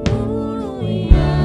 Dulu ya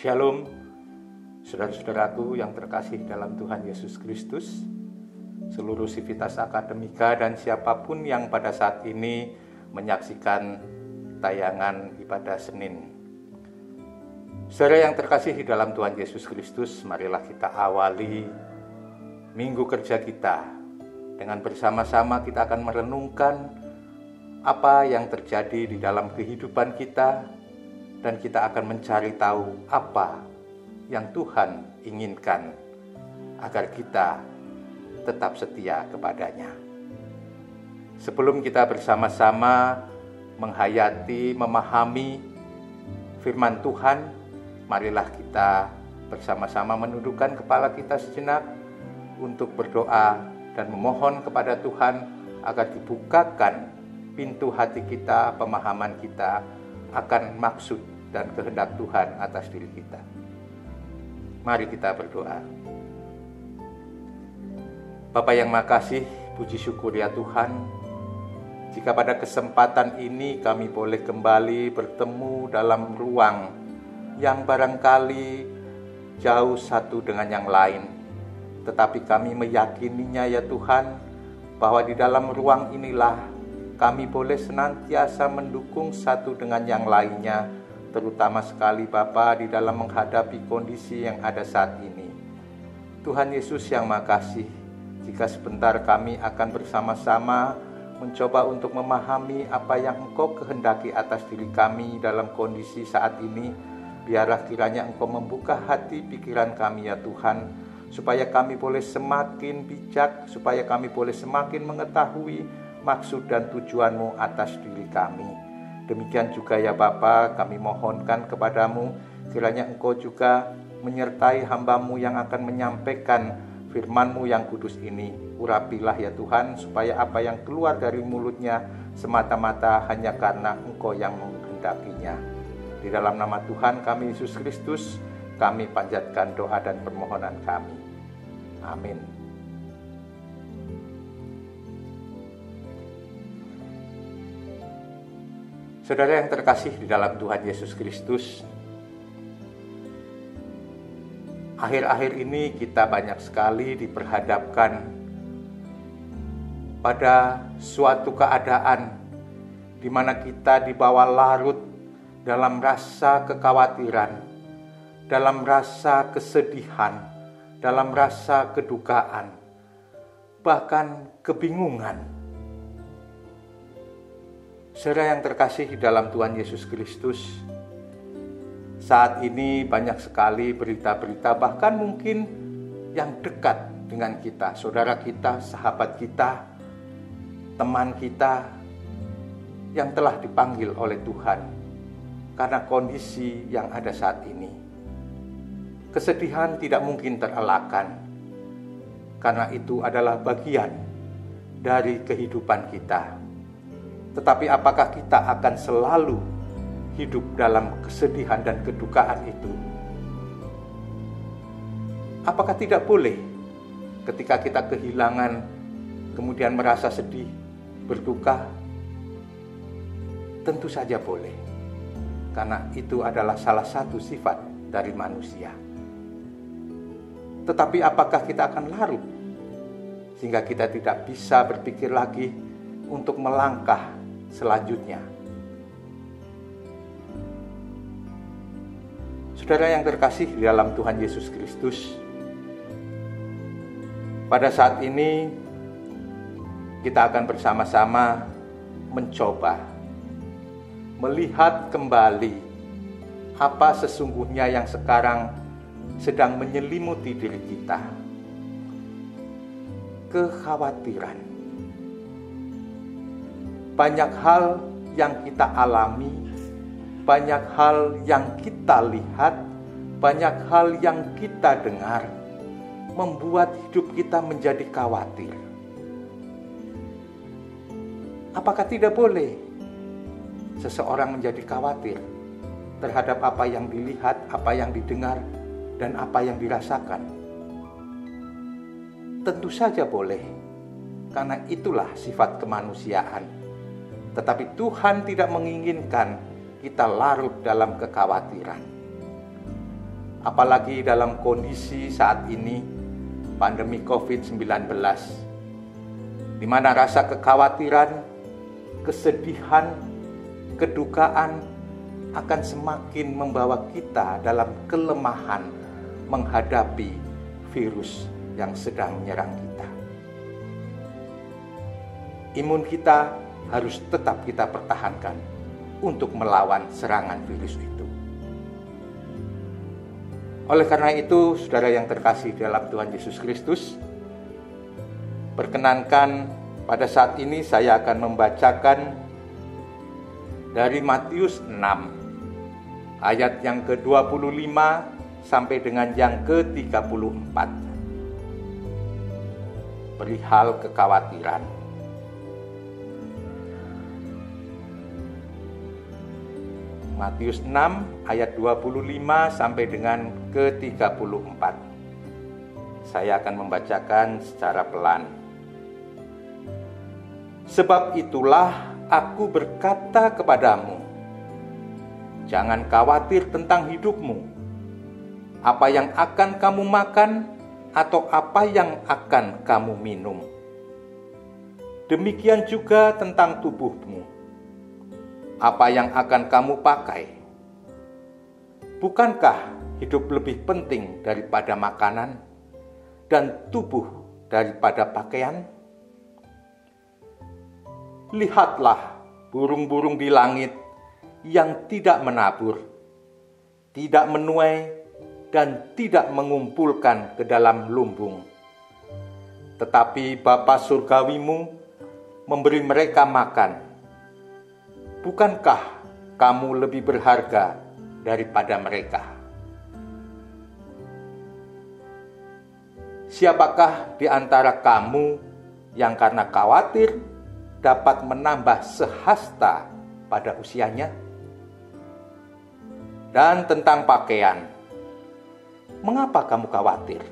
Shalom, saudara-saudaraku yang terkasih dalam Tuhan Yesus Kristus, seluruh Civitas Akademika dan siapapun yang pada saat ini menyaksikan tayangan ibadah Senin. Saudara yang terkasih di dalam Tuhan Yesus Kristus, marilah kita awali minggu kerja kita dengan bersama-sama kita akan merenungkan apa yang terjadi di dalam kehidupan kita, dan kita akan mencari tahu apa yang Tuhan inginkan agar kita tetap setia kepadanya. Sebelum kita bersama-sama menghayati, memahami firman Tuhan, marilah kita bersama-sama menundukkan kepala kita sejenak untuk berdoa dan memohon kepada Tuhan agar dibukakan pintu hati kita, pemahaman kita akan maksud dan kehendak Tuhan atas diri kita. Mari kita berdoa. Bapa yang makasih, puji syukur ya Tuhan, jika pada kesempatan ini kami boleh kembali bertemu dalam ruang yang barangkali jauh satu dengan yang lain, tetapi kami meyakininya ya Tuhan, bahwa di dalam ruang inilah kami boleh senantiasa mendukung satu dengan yang lainnya, terutama sekali Bapa di dalam menghadapi kondisi yang ada saat ini. Tuhan Yesus yang makasih, jika sebentar kami akan bersama-sama mencoba untuk memahami apa yang Engkau kehendaki atas diri kami dalam kondisi saat ini, biarlah kiranya Engkau membuka hati pikiran kami ya Tuhan, supaya kami boleh semakin bijak, supaya kami boleh semakin mengetahui maksud dan tujuan-Mu atas diri kami. Demikian juga ya Bapa, kami mohonkan kepadamu, kiranya Engkau juga menyertai hamba-Mu yang akan menyampaikan firman-Mu yang kudus ini. Urapilah ya Tuhan, supaya apa yang keluar dari mulutnya semata-mata hanya karena Engkau yang menghendakinya. Di dalam nama Tuhan kami Yesus Kristus, kami panjatkan doa dan permohonan kami. Amin. Saudara yang terkasih di dalam Tuhan Yesus Kristus, akhir-akhir ini kita banyak sekali diperhadapkan pada suatu keadaan di mana kita dibawa larut dalam rasa kekhawatiran, dalam rasa kesedihan, dalam rasa kedukaan, bahkan kebingungan. Saudara yang terkasih di dalam Tuhan Yesus Kristus, saat ini banyak sekali berita-berita, bahkan mungkin yang dekat dengan kita, saudara kita, sahabat kita, teman kita, yang telah dipanggil oleh Tuhan karena kondisi yang ada saat ini. Kesedihan tidak mungkin terelakkan, karena itu adalah bagian dari kehidupan kita. Tetapi apakah kita akan selalu hidup dalam kesedihan dan kedukaan itu? Apakah tidak boleh ketika kita kehilangan kemudian merasa sedih, berduka? Tentu saja boleh, karena itu adalah salah satu sifat dari manusia. Tetapi apakah kita akan larut sehingga kita tidak bisa berpikir lagi untuk melangkah selanjutnya? Saudara yang terkasih di dalam Tuhan Yesus Kristus, pada saat ini kita akan bersama-sama mencoba melihat kembali apa sesungguhnya yang sekarang sedang menyelimuti diri kita. Kekhawatiran. Banyak hal yang kita alami, banyak hal yang kita lihat, banyak hal yang kita dengar, membuat hidup kita menjadi khawatir. Apakah tidak boleh seseorang menjadi khawatir terhadap apa yang dilihat, apa yang didengar, dan apa yang dirasakan? Tentu saja boleh, karena itulah sifat kemanusiaan. Tetapi Tuhan tidak menginginkan kita larut dalam kekhawatiran. apalagi dalam kondisi saat ini pandemi COVID-19, di mana rasa kekhawatiran, kesedihan, kedukaan akan semakin membawa kita dalam kelemahan menghadapi virus yang sedang menyerang kita. Imun kita harus tetap kita pertahankan untuk melawan serangan virus itu. Oleh karena itu, saudara yang terkasih dalam Tuhan Yesus Kristus, perkenankan pada saat ini saya akan membacakan dari Matius 6, ayat yang ke-25 sampai dengan yang ke-34. Perihal kekhawatiran. Matius 6 ayat 25 sampai dengan ke-34. Saya akan membacakan secara pelan. Sebab itulah aku berkata kepadamu, jangan khawatir tentang hidupmu, apa yang akan kamu makan atau apa yang akan kamu minum. Demikian juga tentang tubuhmu, apa yang akan kamu pakai. Bukankah hidup lebih penting daripada makanan dan tubuh daripada pakaian? Lihatlah burung-burung di langit yang tidak menabur, tidak menuai, dan tidak mengumpulkan ke dalam lumbung. Tetapi Bapa surgawimu memberi mereka makan. Bukankah kamu lebih berharga daripada mereka? Siapakah di antara kamu yang karena khawatir dapat menambah sehasta pada usianya? Dan tentang pakaian, mengapa kamu khawatir?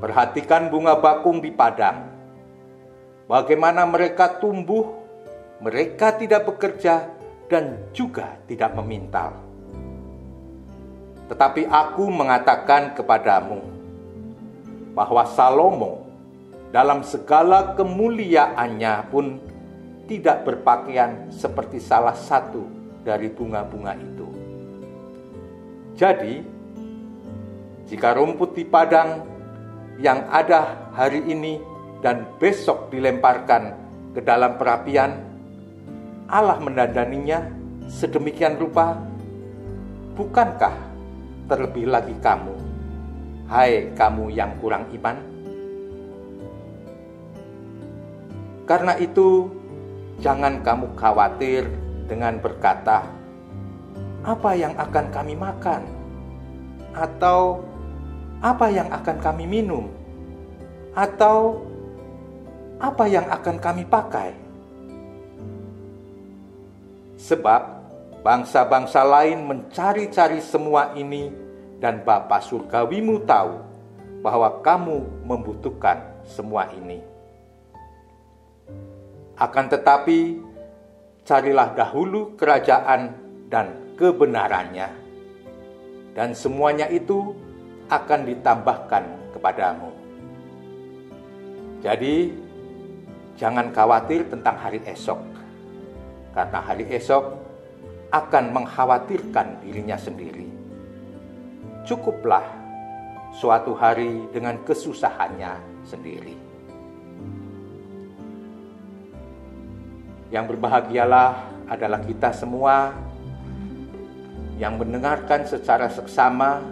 Perhatikan bunga bakung di padang. Bagaimana mereka tumbuh, mereka tidak bekerja dan juga tidak memintal. Tetapi aku mengatakan kepadamu bahwa Salomo dalam segala kemuliaannya pun tidak berpakaian seperti salah satu dari bunga-bunga itu. Jadi, jika rumput di padang yang ada hari ini dan besok dilemparkan ke dalam perapian, Allah mendandaninya sedemikian rupa, bukankah terlebih lagi kamu, hai kamu yang kurang iman? Karena itu, jangan kamu khawatir dengan berkata, apa yang akan kami makan? Atau apa yang akan kami minum? Atau apa yang akan kami pakai? Sebab bangsa-bangsa lain mencari-cari semua ini, dan Bapa surgawimu tahu bahwa kamu membutuhkan semua ini. Akan tetapi, carilah dahulu kerajaan dan kebenarannya, dan semuanya itu akan ditambahkan kepadamu. Jadi, jangan khawatir tentang hari esok, karena hari esok akan mengkhawatirkan dirinya sendiri. Cukuplah suatu hari dengan kesusahannya sendiri. Yang berbahagialah adalah kita semua yang mendengarkan secara seksama,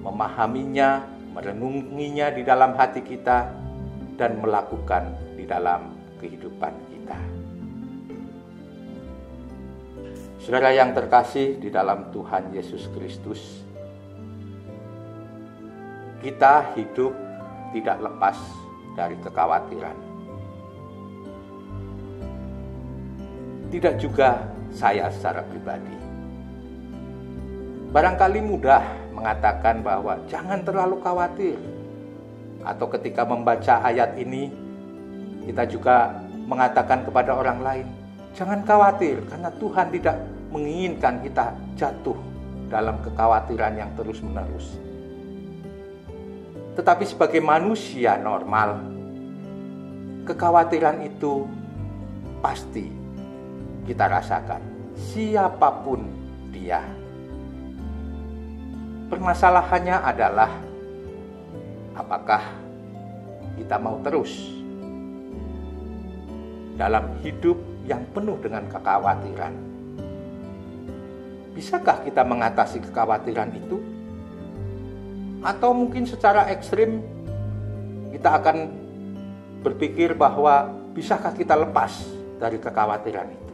memahaminya, merenunginya di dalam hati kita, dan melakukan di dalam kehidupan kita. Saudara yang terkasih di dalam Tuhan Yesus Kristus, kita hidup tidak lepas dari kekhawatiran. Tidak juga saya secara pribadi. Barangkali mudah mengatakan bahwa jangan terlalu khawatir. Atau ketika membaca ayat ini, kita juga mengatakan kepada orang lain, jangan khawatir karena Tuhan tidak menginginkan kita jatuh dalam kekhawatiran yang terus-menerus. Tetapi sebagai manusia normal, kekhawatiran itu pasti kita rasakan, siapapun dia. Permasalahannya adalah apakah kita mau terus dalam hidup yang penuh dengan kekhawatiran. Bisakah kita mengatasi kekhawatiran itu? Atau mungkin secara ekstrim kita akan berpikir bahwa bisakah kita lepas dari kekhawatiran itu?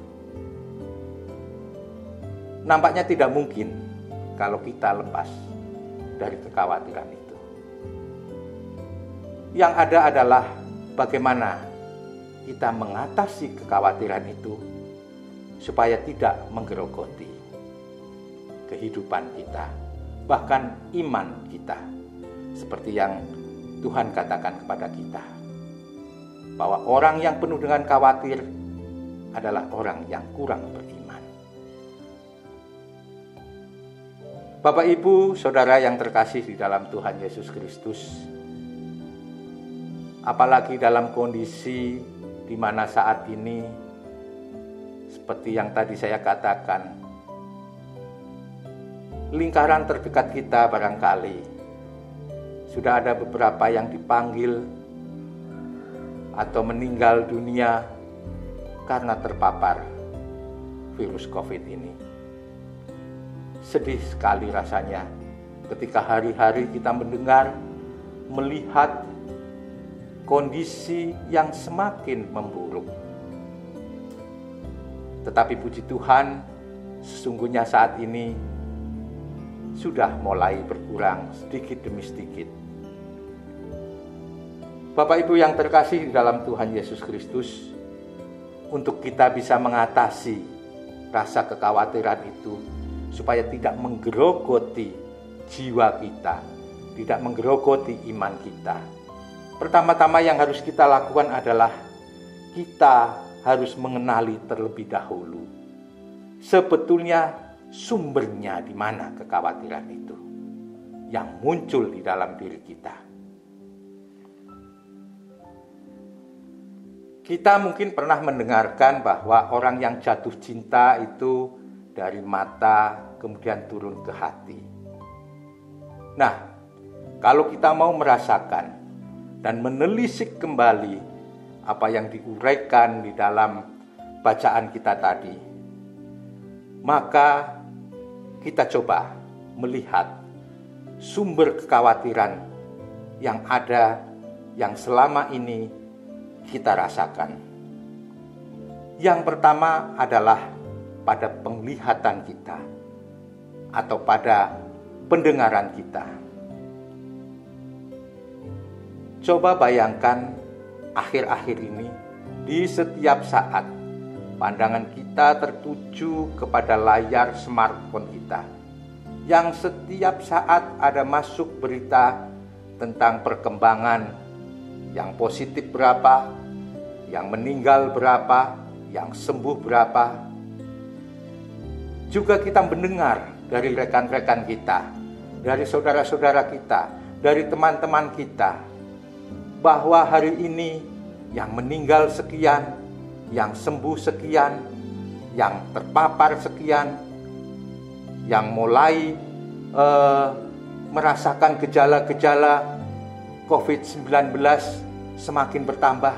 Nampaknya tidak mungkin kalau kita lepas dari kekhawatiran itu. Yang ada adalah bagaimana kita mengatasi kekhawatiran itu supaya tidak menggerogoti kehidupan kita, bahkan iman kita. Seperti yang Tuhan katakan kepada kita, bahwa orang yang penuh dengan khawatir adalah orang yang kurang beriman. Bapak, Ibu, Saudara yang terkasih di dalam Tuhan Yesus Kristus, apalagi dalam kondisi di mana saat ini, seperti yang tadi saya katakan, lingkaran terdekat kita barangkali sudah ada beberapa yang dipanggil atau meninggal dunia karena terpapar virus COVID ini. Sedih sekali rasanya ketika hari-hari kita mendengar, melihat kondisi yang semakin memburuk. Tetapi puji Tuhan, sesungguhnya saat ini sudah mulai berkurang sedikit demi sedikit. Bapak Ibu yang terkasih di dalam Tuhan Yesus Kristus, untuk kita bisa mengatasi rasa kekhawatiran itu supaya tidak menggerogoti jiwa kita, tidak menggerogoti iman kita. Pertama-tama yang harus kita lakukan adalah kita harus mengenali terlebih dahulu sebetulnya sumbernya di mana kekhawatiran itu yang muncul di dalam diri kita. Kita mungkin pernah mendengarkan bahwa orang yang jatuh cinta itu dari mata kemudian turun ke hati. Nah, kalau kita mau merasakan dan menelisik kembali apa yang diuraikan di dalam bacaan kita tadi, maka kita coba melihat sumber kekhawatiran yang ada, yang selama ini kita rasakan. Yang pertama adalah pada penglihatan kita atau pada pendengaran kita. Coba bayangkan akhir-akhir ini, di setiap saat pandangan kita tertuju kepada layar smartphone kita, yang setiap saat ada masuk berita tentang perkembangan, yang positif berapa, yang meninggal berapa, yang sembuh berapa. Juga kita mendengar dari rekan-rekan kita, dari saudara-saudara kita, dari teman-teman kita, bahwa hari ini yang meninggal sekian, yang sembuh sekian, yang terpapar sekian, yang mulai merasakan gejala-gejala COVID-19 semakin bertambah.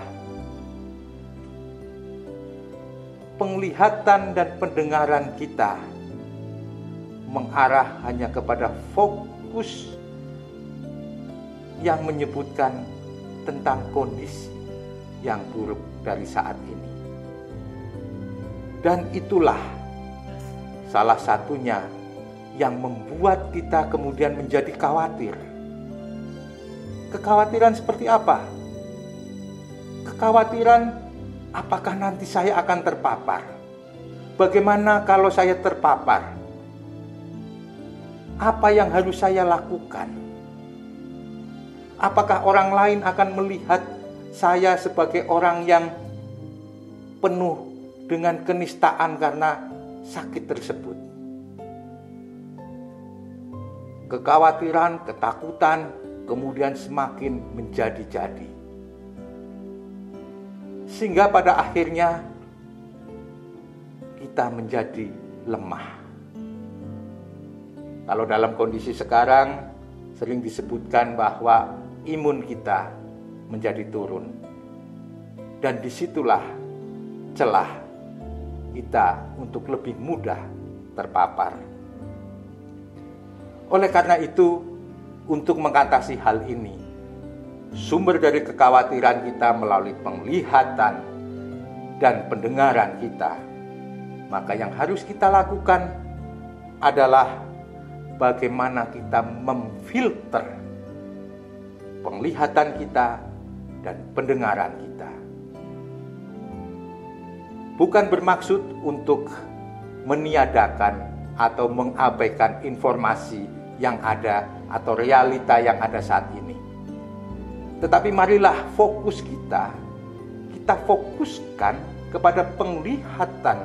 Penglihatan dan pendengaran kita mengarah hanya kepada fokus yang menyebutkan tentang kondisi yang buruk dari saat ini. Dan itulah salah satunya yang membuat kita kemudian menjadi khawatir. Kekhawatiran seperti apa? Kekhawatiran apakah nanti saya akan terpapar? Bagaimana kalau saya terpapar? Apa yang harus saya lakukan? Apakah orang lain akan melihat saya sebagai orang yang penuh dengan kenistaan karena sakit tersebut? kekhawatiran, ketakutan, kemudian semakin menjadi-jadi. Sehingga pada akhirnya kita menjadi lemah. Kalau dalam kondisi sekarang sering disebutkan bahwa imun kita menjadi turun. Dan disitulah celah kita untuk lebih mudah terpapar. Oleh karena itu, untuk mengatasi hal ini, sumber dari kekhawatiran kita melalui penglihatan dan pendengaran kita, maka yang harus kita lakukan adalah bagaimana kita memfilter penglihatan kita dan pendengaran kita. Bukan bermaksud untuk meniadakan atau mengabaikan informasi yang ada atau realita yang ada saat ini. Tetapi marilah fokus kita fokuskan kepada penglihatan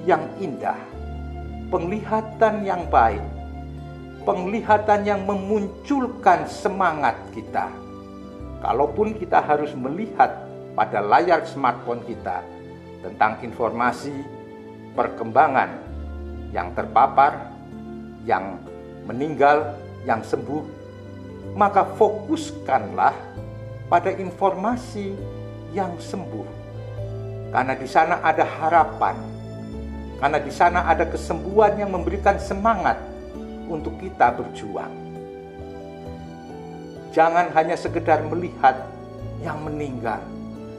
yang indah, penglihatan yang baik, penglihatan yang memunculkan semangat kita. Kalaupun kita harus melihat pada layar smartphone kita tentang informasi perkembangan yang terpapar, yang meninggal, yang sembuh, maka fokuskanlah pada informasi yang sembuh. Karena di sana ada harapan, karena di sana ada kesembuhan yang memberikan semangat untuk kita berjuang. Jangan hanya sekedar melihat yang meninggal,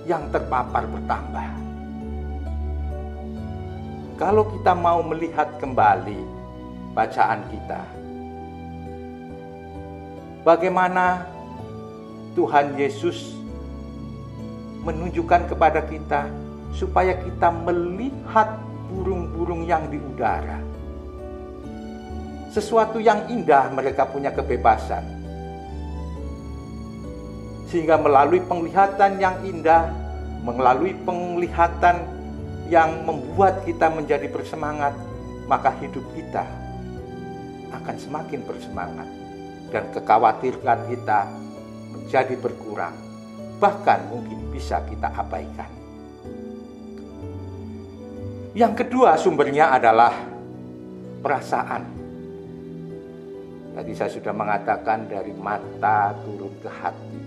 yang terpapar bertambah. Kalau kita mau melihat kembali bacaan kita, bagaimana Tuhan Yesus menunjukkan kepada kita supaya kita melihat burung-burung yang di udara. Sesuatu yang indah, mereka punya kebebasan. Sehingga melalui penglihatan yang indah, melalui penglihatan yang membuat kita menjadi bersemangat, maka hidup kita akan semakin bersemangat. Dan kekhawatiran kita menjadi berkurang, bahkan mungkin bisa kita abaikan. Yang kedua sumbernya adalah perasaan. Tadi saya sudah mengatakan dari mata turun ke hati.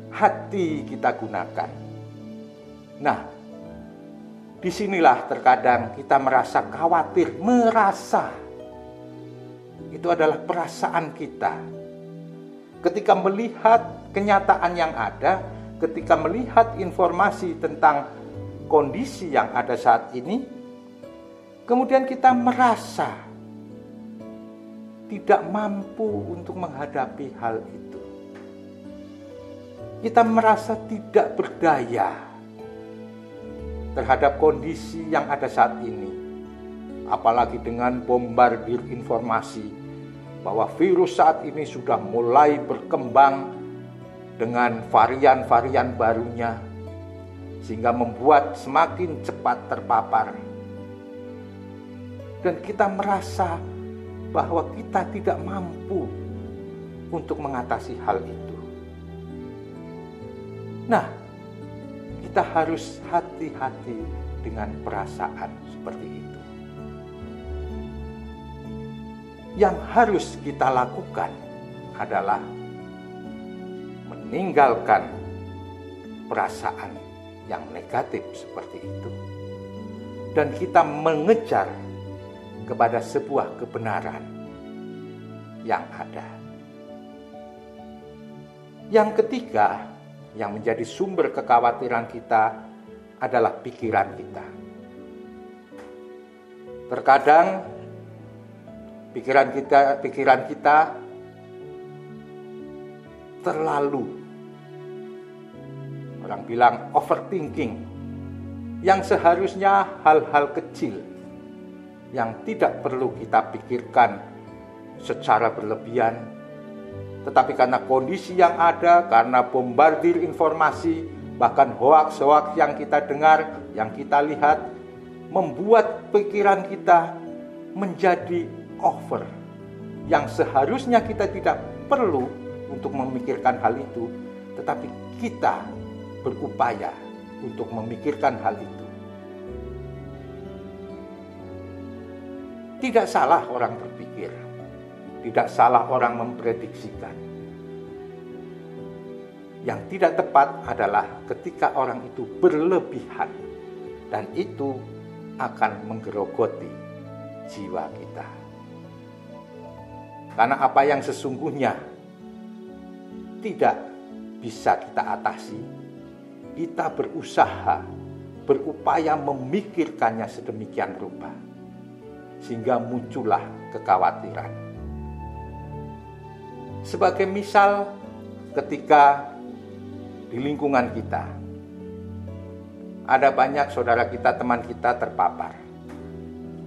Hati kita gunakan. Nah, disinilah terkadang kita merasa khawatir, itu adalah perasaan kita. Ketika melihat kenyataan yang ada, ketika melihat informasi tentang kondisi yang ada saat ini, kemudian kita merasa tidak mampu untuk menghadapi hal itu. Kita merasa tidak berdaya terhadap kondisi yang ada saat ini. Apalagi dengan bombardir informasi bahwa virus saat ini sudah mulai berkembang dengan varian-varian barunya, sehingga membuat semakin cepat terpapar. Dan kita merasa bahwa kita tidak mampu untuk mengatasi hal itu. Nah, kita harus hati-hati dengan perasaan seperti itu. Yang harus kita lakukan adalah meninggalkan perasaan yang negatif seperti itu. Dan kita mengejar kepada sebuah kebenaran yang ada. Yang ketiga, yang menjadi sumber kekhawatiran kita adalah pikiran kita. Terkadang pikiran kita terlalu, orang bilang overthinking, yang seharusnya hal-hal kecil yang tidak perlu kita pikirkan secara berlebihan. Tetapi karena kondisi yang ada, karena bombardir informasi, bahkan hoaks-hoaks yang kita dengar, yang kita lihat, membuat pikiran kita menjadi over, yang seharusnya kita tidak perlu untuk memikirkan hal itu, tetapi kita berupaya untuk memikirkan hal itu. Tidak salah orang berpikir, tidak salah orang memprediksikan. Yang tidak tepat adalah ketika orang itu berlebihan, dan itu akan menggerogoti jiwa kita. Karena apa yang sesungguhnya tidak bisa kita atasi, kita berusaha, berupaya memikirkannya sedemikian rupa, sehingga muncullah kekhawatiran. Sebagai misal, ketika di lingkungan kita ada banyak saudara kita, teman kita terpapar,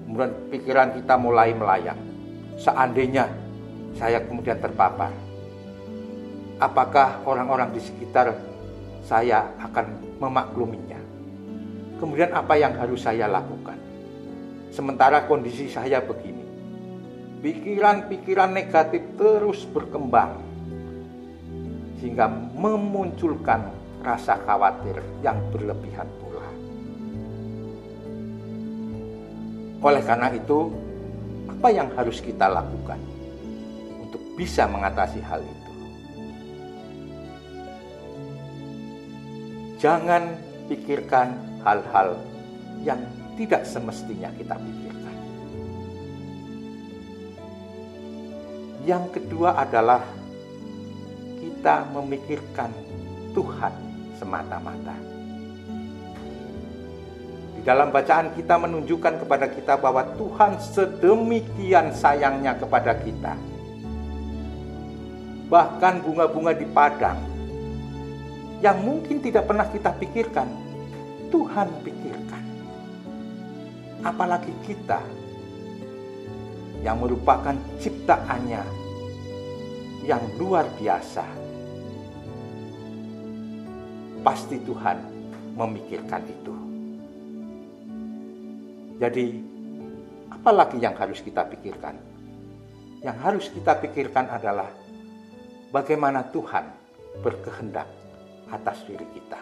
kemudian pikiran kita mulai melayang. Seandainya saya kemudian terpapar, apakah orang-orang di sekitar saya akan memakluminya? Kemudian apa yang harus saya lakukan? Sementara kondisi saya begini. Pikiran-pikiran negatif terus berkembang, sehingga memunculkan rasa khawatir yang berlebihan pula. Oleh karena itu, apa yang harus kita lakukan untuk bisa mengatasi hal itu? Jangan pikirkan hal-hal yang tidak semestinya kita pikirkan. Yang kedua adalah kita memikirkan Tuhan semata-mata. Di dalam bacaan kita menunjukkan kepada kita bahwa Tuhan sedemikian sayangnya kepada kita. Bahkan bunga-bunga di padang yang mungkin tidak pernah kita pikirkan, Tuhan pikirkan. Apalagi kita yang merupakan ciptaannya yang luar biasa. Pasti Tuhan memikirkan itu. Jadi, apalagi yang harus kita pikirkan? Yang harus kita pikirkan adalah bagaimana Tuhan berkehendak atas diri kita.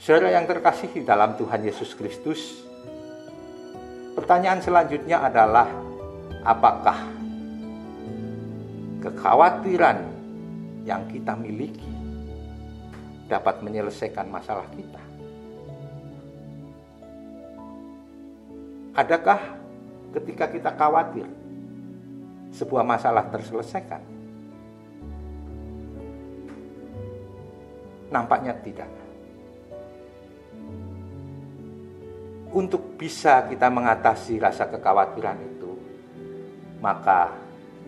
Saudara yang terkasih di dalam Tuhan Yesus Kristus, pertanyaan selanjutnya adalah, apakah kekhawatiran yang kita miliki dapat menyelesaikan masalah kita? Adakah ketika kita khawatir sebuah masalah terselesaikan? Nampaknya tidak. Untuk bisa kita mengatasi rasa kekhawatiran itu, maka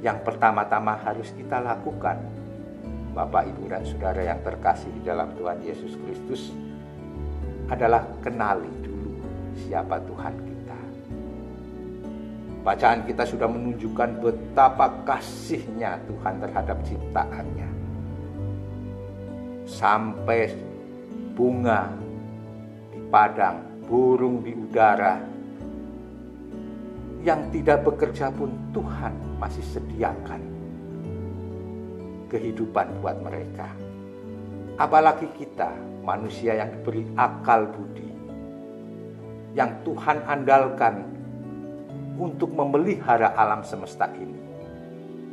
yang pertama-tama harus kita lakukan, Bapak, Ibu, dan Saudara yang terkasih di dalam Tuhan Yesus Kristus, adalah kenali dulu siapa Tuhan kita. Bacaan kita sudah menunjukkan betapa kasihnya Tuhan terhadap ciptaannya. Sampai bunga di padang, burung di udara, yang tidak bekerja pun Tuhan masih sediakan kehidupan buat mereka. Apalagi kita, manusia yang diberi akal budi, yang Tuhan andalkan untuk memelihara alam semesta ini.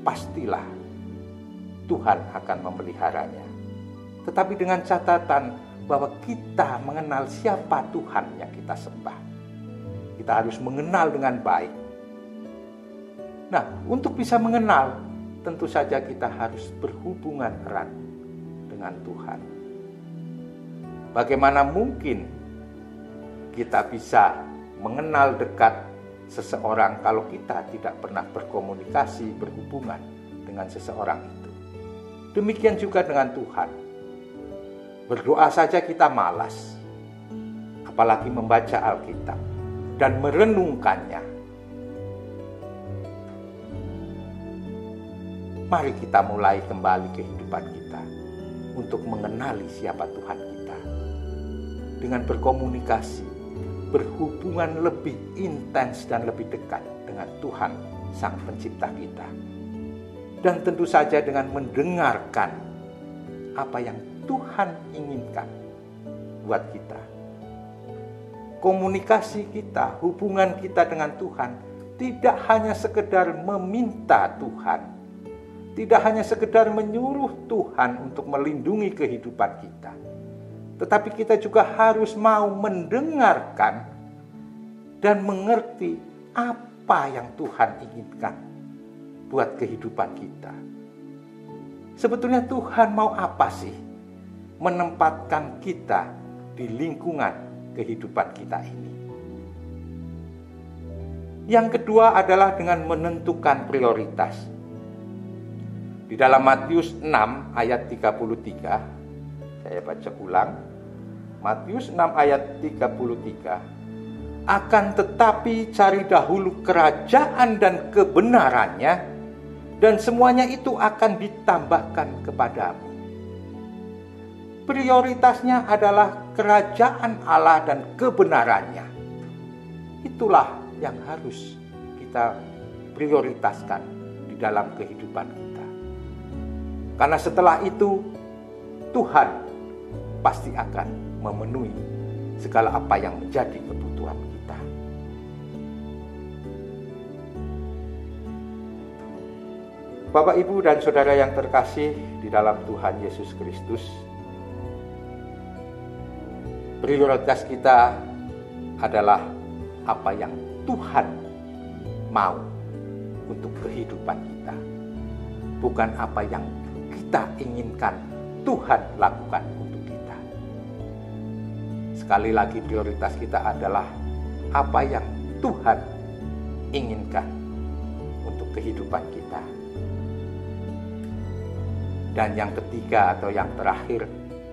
Pastilah Tuhan akan memeliharanya. Tetapi dengan catatan bahwa kita mengenal siapa Tuhan yang kita sembah. Kita harus mengenal dengan baik. Nah, untuk bisa mengenal, tentu saja kita harus berhubungan erat dengan Tuhan. Bagaimana mungkin kita bisa mengenal dekat seseorang kalau kita tidak pernah berkomunikasi, berhubungan dengan seseorang itu? Demikian juga dengan Tuhan. Berdoa saja kita malas, apalagi membaca Alkitab dan merenungkannya. Mari kita mulai kembali kehidupan kita untuk mengenali siapa Tuhan kita. Dengan berkomunikasi, berhubungan lebih intens dan lebih dekat dengan Tuhan Sang Pencipta kita. Dan tentu saja dengan mendengarkan apa yang Tuhan inginkan buat kita. Komunikasi kita, hubungan kita dengan Tuhan tidak hanya sekedar meminta Tuhan, tidak hanya sekedar menyuruh Tuhan untuk melindungi kehidupan kita, tetapi kita juga harus mau mendengarkan dan mengerti apa yang Tuhan inginkan buat kehidupan kita. Sebetulnya Tuhan mau apa sih menempatkan kita di lingkungan kehidupan kita ini? Yang kedua adalah dengan menentukan prioritas. Di dalam Matius 6 ayat 33, saya baca ulang. Matius 6 ayat 33. Akan tetapi cari dahulu kerajaan dan kebenarannya, dan semuanya itu akan ditambahkan kepadamu. Prioritasnya adalah kerajaan Allah dan kebenarannya. Itulah yang harus kita prioritaskan di dalam kehidupan kita. Karena setelah itu Tuhan pasti akan memenuhi segala apa yang menjadi kebutuhan kita. Bapak, Ibu, dan Saudara yang terkasih di dalam Tuhan Yesus Kristus, prioritas kita adalah apa yang Tuhan mau untuk kehidupan kita, bukan apa yang kita inginkan Tuhan lakukan untuk kita. Sekali lagi, prioritas kita adalah apa yang Tuhan inginkan untuk kehidupan kita. Dan yang ketiga atau yang terakhir,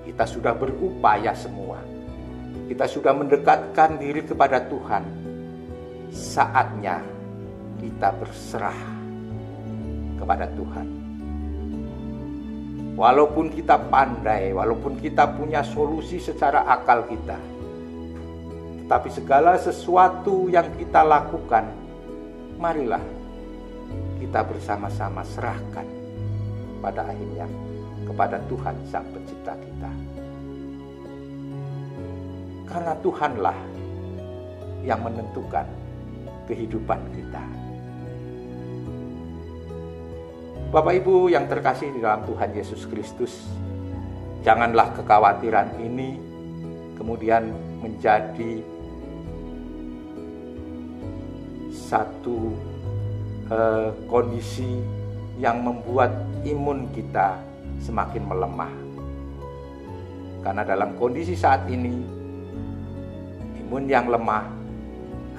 kita sudah berupaya semua. Kita sudah mendekatkan diri kepada Tuhan. Saatnya kita berserah kepada Tuhan. Walaupun kita pandai, walaupun kita punya solusi secara akal kita, tetapi segala sesuatu yang kita lakukan, marilah kita bersama-sama serahkan pada akhirnya kepada Tuhan Sang Pencipta kita. Karena Tuhanlah yang menentukan kehidupan kita. Bapak Ibu yang terkasih di dalam Tuhan Yesus Kristus, janganlah kekhawatiran ini kemudian menjadi satu kondisi yang membuat imun kita semakin melemah. Karena dalam kondisi saat ini, imun yang lemah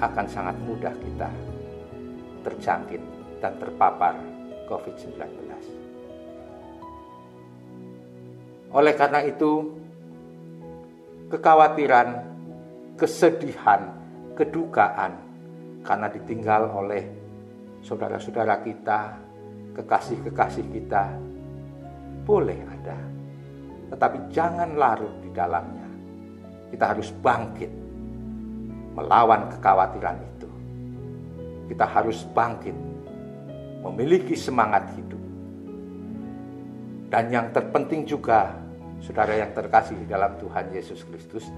akan sangat mudah kita terjangkit dan terpapar COVID-19. Oleh karena itu, kekhawatiran, kesedihan, kedukaan karena ditinggal oleh saudara-saudara kita, kekasih-kekasih kita, boleh ada. Tetapi jangan larut di dalamnya. Kita harus bangkit melawan kekhawatiran itu. Kita harus bangkit memiliki semangat hidup. Dan yang terpenting juga, saudara yang terkasih di dalam Tuhan Yesus Kristus,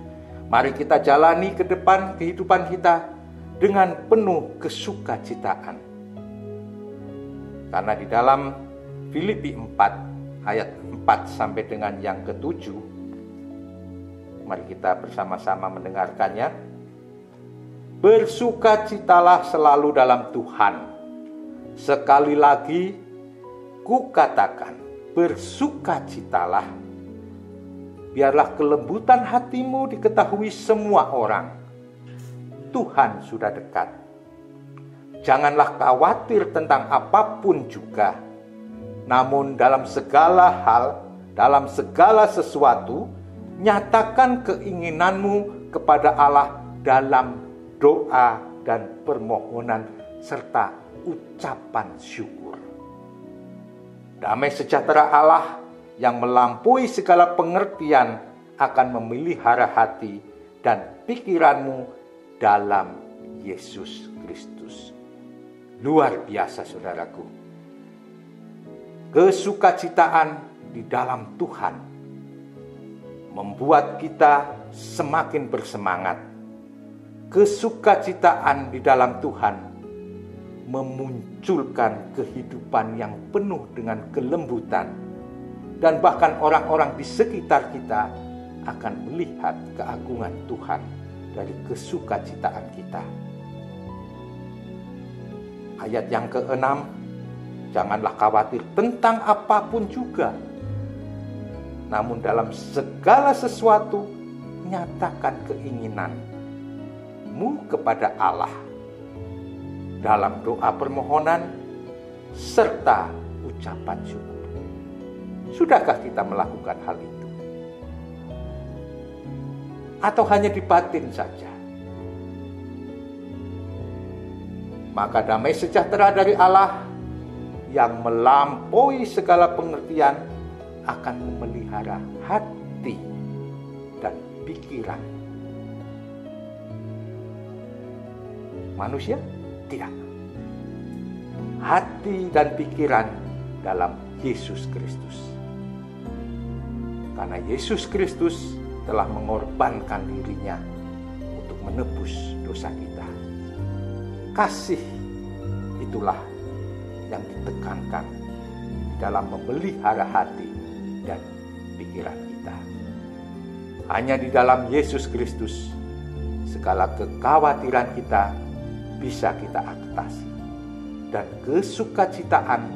mari kita jalani ke depan kehidupan kita dengan penuh kesukacitaan. Karena di dalam Filipi 4 ayat 4 sampai dengan yang ke-7, mari kita bersama-sama mendengarkannya. Bersukacitalah selalu dalam Tuhan. Sekali lagi kukatakan, bersukacitalah. Biarlah kelembutan hatimu diketahui semua orang. Tuhan sudah dekat. Janganlah khawatir tentang apapun juga. Namun dalam segala hal, dalam segala sesuatu, nyatakan keinginanmu kepada Allah dalam doa dan permohonan serta ucapan syukur. Damai sejahtera Allah yang melampaui segala pengertian akan memelihara hati dan pikiranmu dalam Yesus Kristus. Luar biasa saudaraku. Kesukacitaan di dalam Tuhan membuat kita semakin bersemangat. Kesukacitaan di dalam Tuhan memunculkan kehidupan yang penuh dengan kelembutan, dan bahkan orang-orang di sekitar kita akan melihat keagungan Tuhan dari kesukacitaan kita. Ayat yang ke-6, janganlah khawatir tentang apapun juga, namun dalam segala sesuatu nyatakan keinginanmu kepada Allah dalam doa permohonan serta ucapan syukur. Sudahkah kita melakukan hal itu? Atau hanya di batin saja? Maka damai sejahtera dari Allah yang melampaui segala pengertian akan memelihara hati dan pikiran manusia. Tidak. Hati dan pikiran dalam Yesus Kristus. Karena Yesus Kristus telah mengorbankan dirinya untuk menebus dosa kita. Kasih itulah yang ditekankan di dalam memelihara hati dan pikiran kita. Hanya di dalam Yesus Kristus segala kekhawatiran kita bisa kita atasi, dan kesukacitaan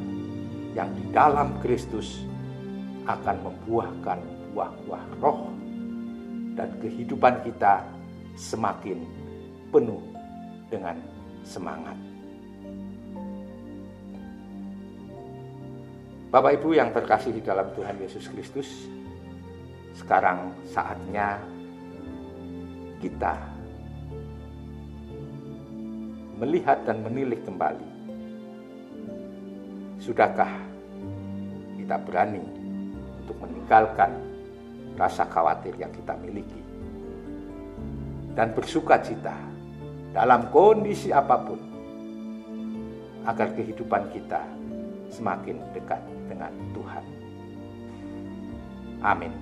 yang di dalam Kristus akan membuahkan buah-buah roh, dan kehidupan kita semakin penuh dengan semangat. Bapak Ibu yang terkasih di dalam Tuhan Yesus Kristus, sekarang saatnya kita melihat dan menilik kembali. Sudahkah kita berani untuk meninggalkan rasa khawatir yang kita miliki dan bersukacita dalam kondisi apapun, agar kehidupan kita semakin dekat dengan Tuhan. Amin.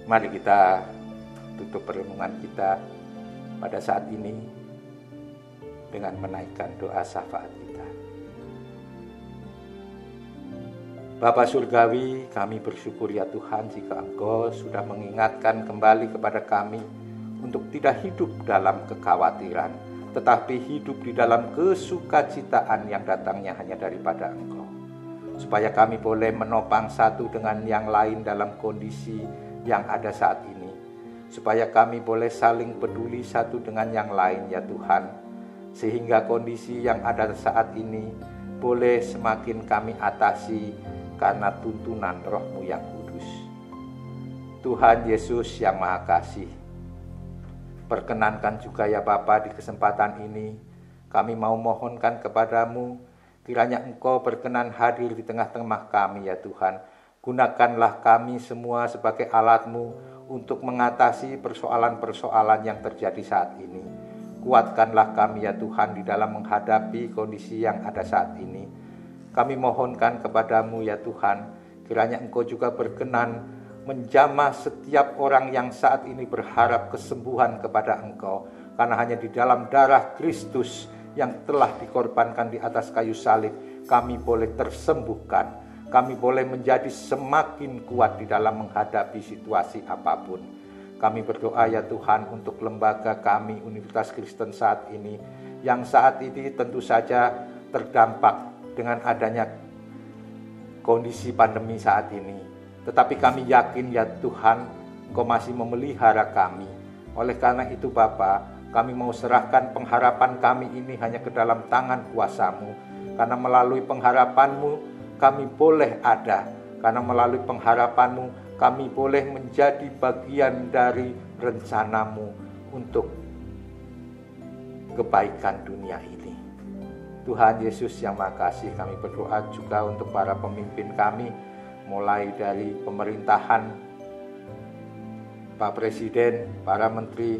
Mari kita tutup perenungan kita pada saat ini dengan menaikkan doa syafaat kita. Bapa Surgawi, kami bersyukur ya Tuhan jika Engkau sudah mengingatkan kembali kepada kami untuk tidak hidup dalam kekhawatiran, tetapi hidup di dalam kesukacitaan yang datangnya hanya daripada Engkau. Supaya kami boleh menopang satu dengan yang lain dalam kondisi yang ada saat ini. Supaya kami boleh saling peduli satu dengan yang lain ya Tuhan. Sehingga kondisi yang ada saat ini boleh semakin kami atasi karena tuntunan Roh-Mu yang kudus. Tuhan Yesus yang Maha Kasih, perkenankan juga ya Bapa di kesempatan ini kami mau mohonkan kepadamu, kiranya Engkau berkenan hadir di tengah-tengah kami ya Tuhan. Gunakanlah kami semua sebagai alat-Mu untuk mengatasi persoalan-persoalan yang terjadi saat ini. Kuatkanlah kami ya Tuhan di dalam menghadapi kondisi yang ada saat ini. Kami mohonkan kepadamu ya Tuhan, kiranya Engkau juga berkenan menjamah setiap orang yang saat ini berharap kesembuhan kepada Engkau. Karena hanya di dalam darah Kristus yang telah dikorbankan di atas kayu salib, kami boleh tersembuhkan. Kami boleh menjadi semakin kuat di dalam menghadapi situasi apapun. Kami berdoa ya Tuhan untuk lembaga kami, Universitas Kristen saat ini, yang saat ini tentu saja terdampak dengan adanya kondisi pandemi saat ini. Tetapi kami yakin ya Tuhan, Engkau masih memelihara kami. Oleh karena itu Bapa, kami mau serahkan pengharapan kami ini hanya ke dalam tangan kuasa-Mu. Karena melalui pengharapan-Mu kami boleh ada. Karena melalui pengharapan-Mu kami boleh menjadi bagian dari rencana-Mu untuk kebaikan dunia ini. Tuhan Yesus yang Maha Kasih, kami berdoa juga untuk para pemimpin kami, mulai dari pemerintahan, Pak Presiden, para menteri,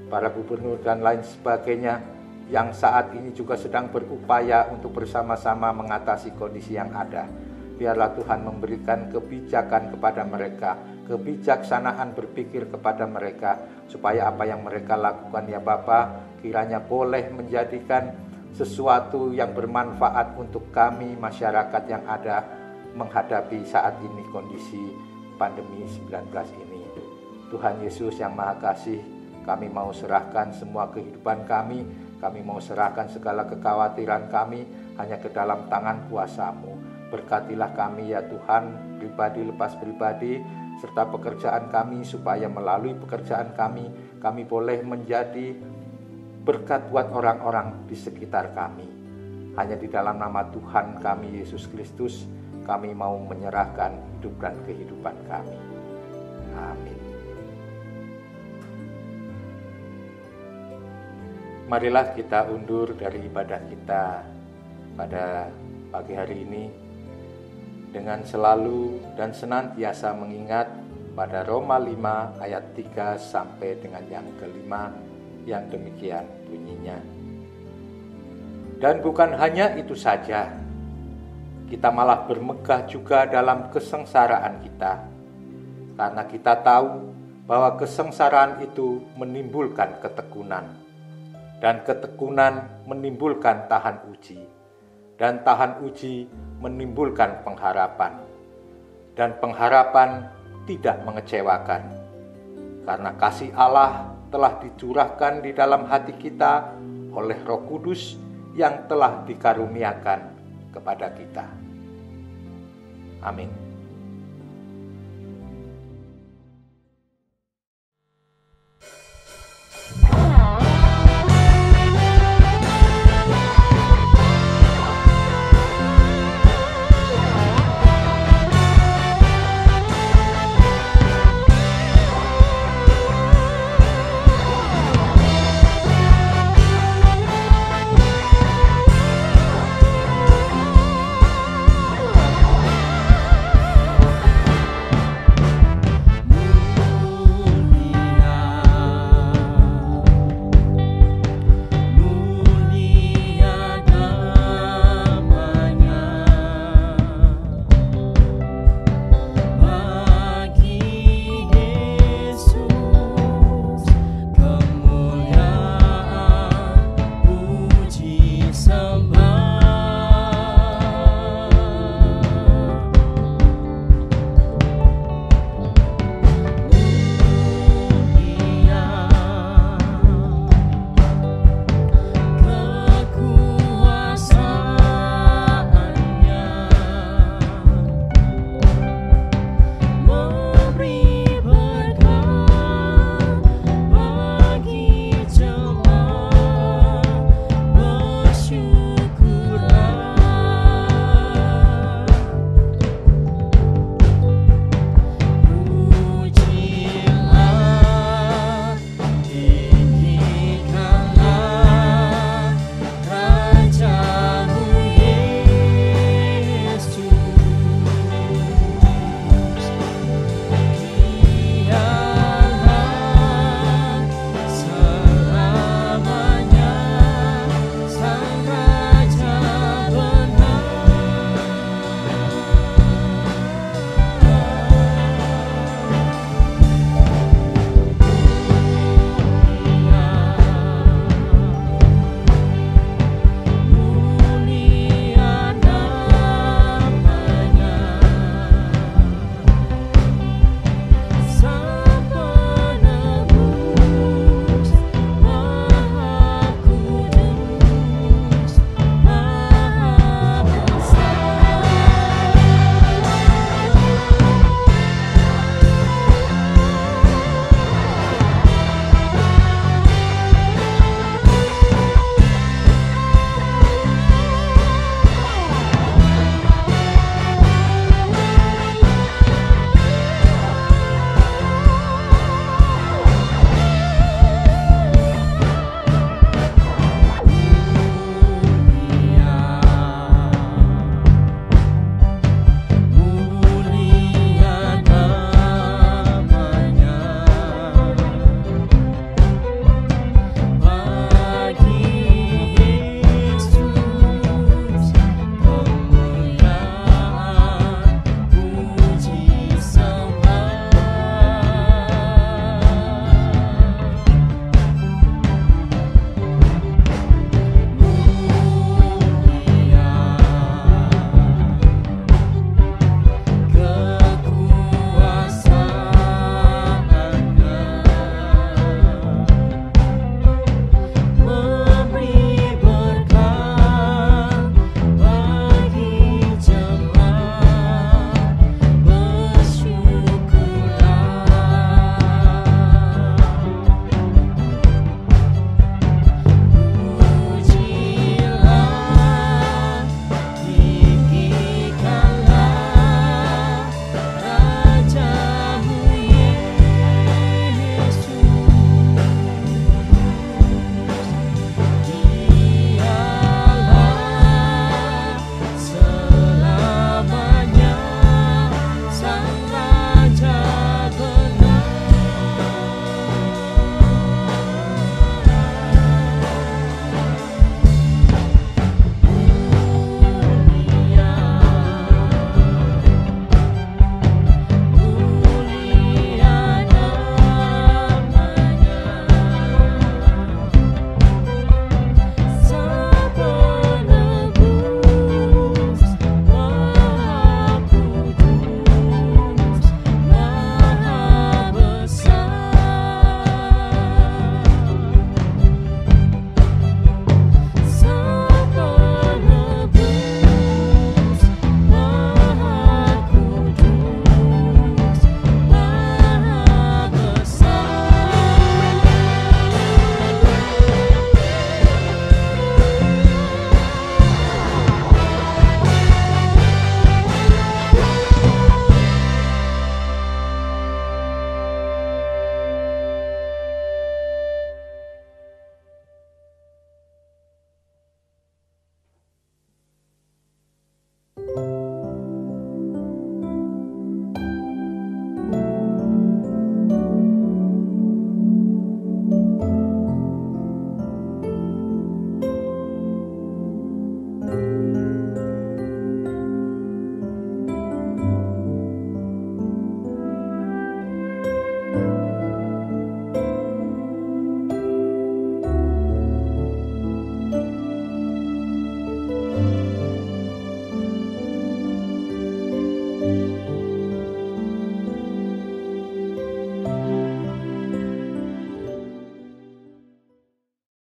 para gubernur dan lain sebagainya yang saat ini juga sedang berupaya untuk bersama-sama mengatasi kondisi yang ada. Biarlah Tuhan memberikan kebijakan kepada mereka, kebijaksanaan berpikir kepada mereka, supaya apa yang mereka lakukan ya Bapa, kiranya boleh menjadikan sesuatu yang bermanfaat untuk kami masyarakat yang ada menghadapi saat ini kondisi pandemi 19 ini. Tuhan Yesus yang Maha Kasih, kami mau serahkan semua kehidupan kami mau serahkan segala kekhawatiran kami hanya ke dalam tangan kuasa-Mu. Berkatilah kami ya Tuhan, pribadi lepas pribadi, serta pekerjaan kami, supaya melalui pekerjaan kami boleh menjadi berkat buat orang-orang di sekitar kami. Hanya di dalam nama Tuhan kami Yesus Kristus, kami mau menyerahkan hidup dan kehidupan kami. Amin. Marilah kita undur dari ibadah kita pada pagi hari ini dengan selalu dan senantiasa mengingat pada Roma 5 ayat 3 sampai dengan yang kelima yang demikian bunyinya. Dan bukan hanya itu saja, kita malah bermegah juga dalam kesengsaraan kita, karena kita tahu bahwa kesengsaraan itu menimbulkan ketekunan, dan ketekunan menimbulkan tahan uji, dan tahan uji menimbulkan pengharapan, dan pengharapan tidak mengecewakan, karena kasih Allah telah dicurahkan di dalam hati kita oleh Roh Kudus yang telah dikaruniakan kepada kita. Amin.